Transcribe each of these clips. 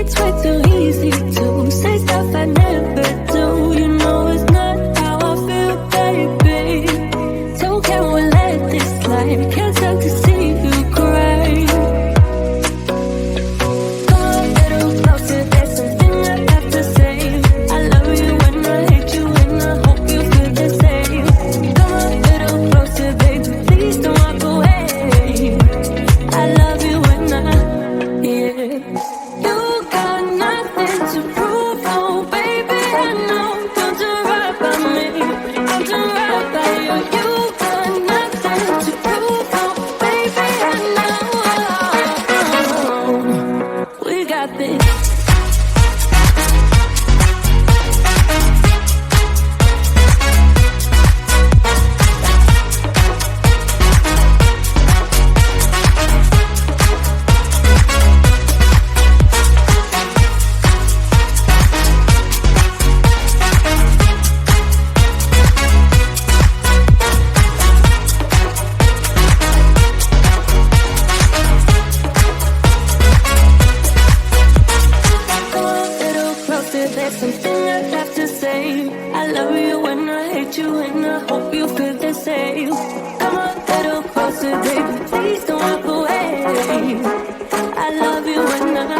It's way too easy to say stuff I never do. You know it's not how I feel, baby. So can we let this slide? Can't stand to see you cry. Come a little closer, there's something I have to say. I love you when I hate you, and I hope you feel the same. Come a little closer, baby, please don't walk away. I love you when yeah. You got nothing to prove, oh baby, I know. Don't you right by me, don't you right by you. You got nothing to prove, oh baby, I know. We got this. There's something I have to say. I love you when I hate you, and I hope you feel the same. Come a little closer, baby, please don't walk away. I love you when yeah.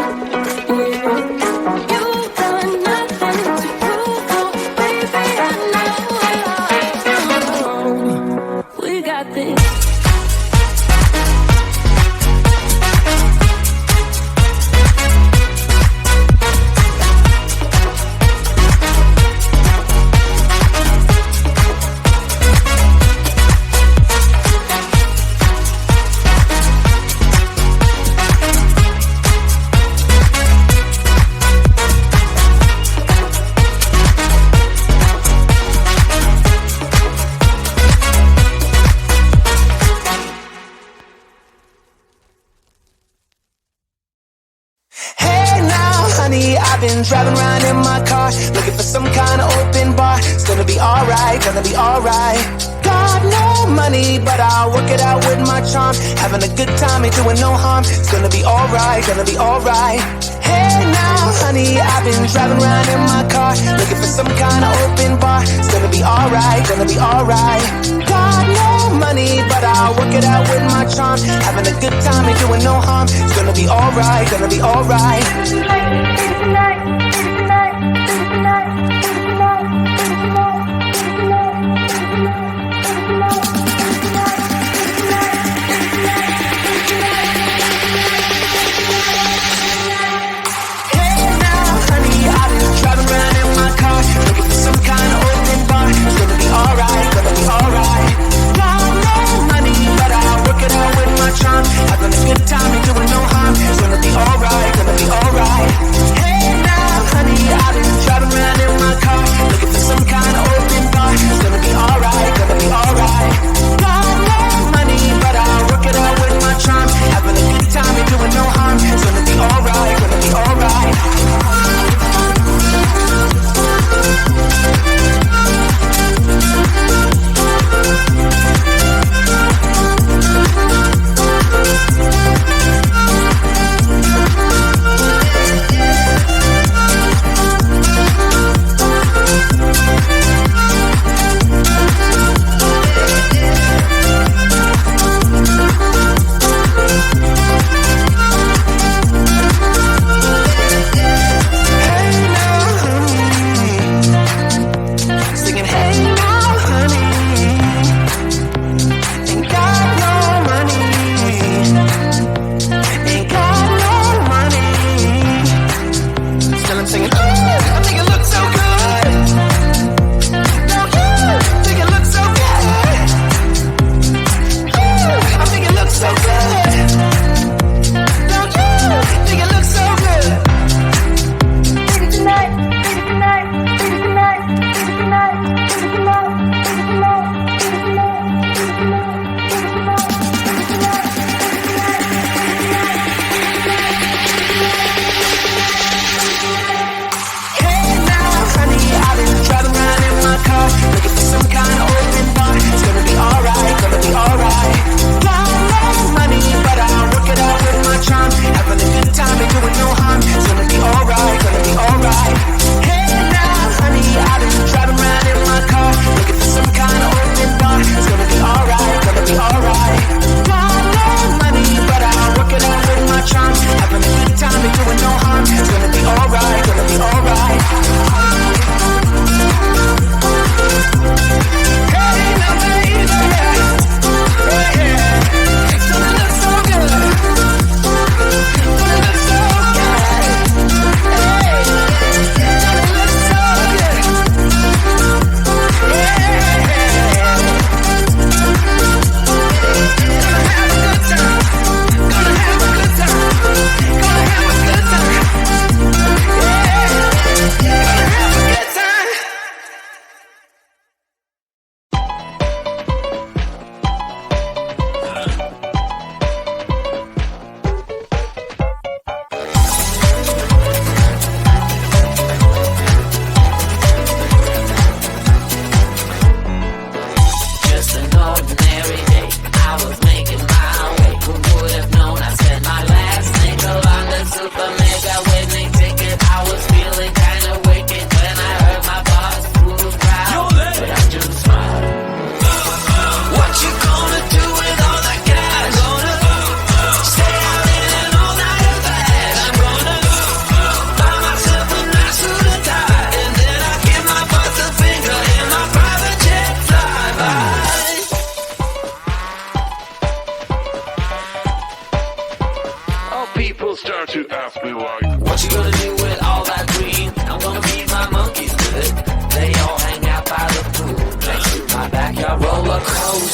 You got nothing to prove, oh baby, I know. We got this. I've been driving around in my car, looking for some kind of open bar. It's gonna be alright, gonna be alright. Got no money, but I'll work it out with my charm. Having a good time, ain't doing no harm. It's gonna be alright, gonna be alright. Hey now, honey, I've been driving around in my car, looking for some kind of open bar. It's gonna be alright, gonna be alright. Got no money, but I'll work it out with my charm. Having a good time, ain't doing no harm. It's gonna be alright, gonna be alright. Having a good time and doing no harm. It's gonna be alright, gonna be alright.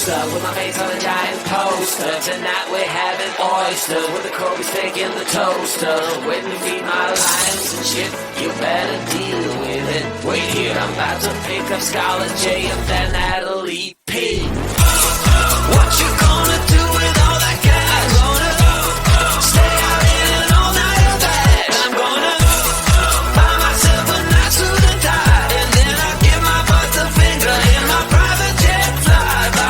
closer with my face on a giant poster. Tonight we're having oysters with the Kobe's taking the toaster. Waiting to feed my lions and shit, you better deal with it. Wait here, I'm about to pick up Scarlett J and then Natalie P. What you gonna do with all that cash? Gonna stay out in an all-nighter bag. I'm gonna buy myself a nice suit and tie, and then I give my butt the finger in my private jet flyby.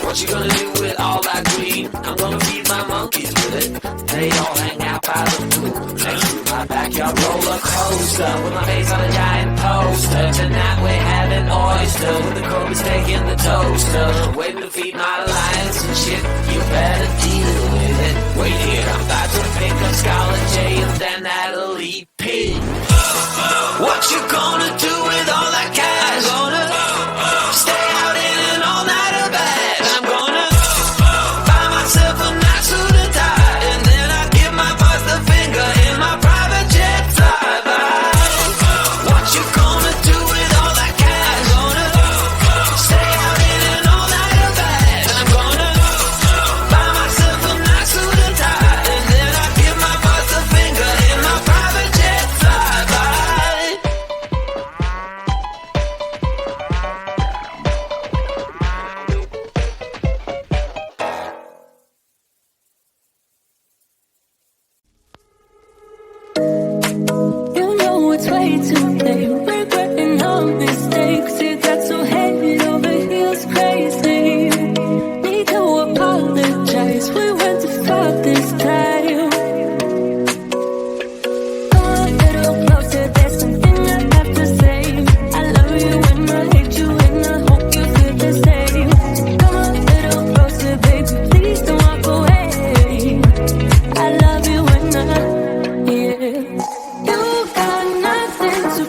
What you gonna do with all that green? I'm gonna feed my monkeys with it. They all hang out by the pool next to my backyard roller coaster with my face on a giant poster. Tonight we're having oyster with the Kobe's taking the toaster. Waiting to feed my lions and shit, you better deal with it. Wait here, I'm about to pick up Scarlett J and then Natalie P. What you gonna do with all that cash? Gonna stay out in an all-nighter bag. I'm gonna buy myself a nice suit and tie, and then I give my boss the finger in my private jet flyby. What you gonna do with all that cash? Gonna stay out in an all-nighter bag. I'm gonna buy myself a nice suit and tie, and then I give my boss the finger in my private jet flyby. You know it's way too late. Regretting our mistakes. You got so head over heels crazy. Need to apologize. We went too far this time. Come a little closer. There's something I have to say. I love you and I hate you and I hope you feel the same. Come a little closer, baby. Please don't walk away. I love you and I, yeah. You got nothing to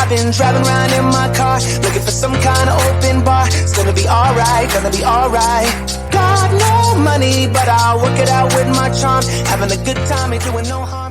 I've been driving around in my car, looking for some kind of open bar. It's gonna be alright, gonna be alright. Got no money, but I'll work it out with my charm. Having a good time, ain't doing no harm.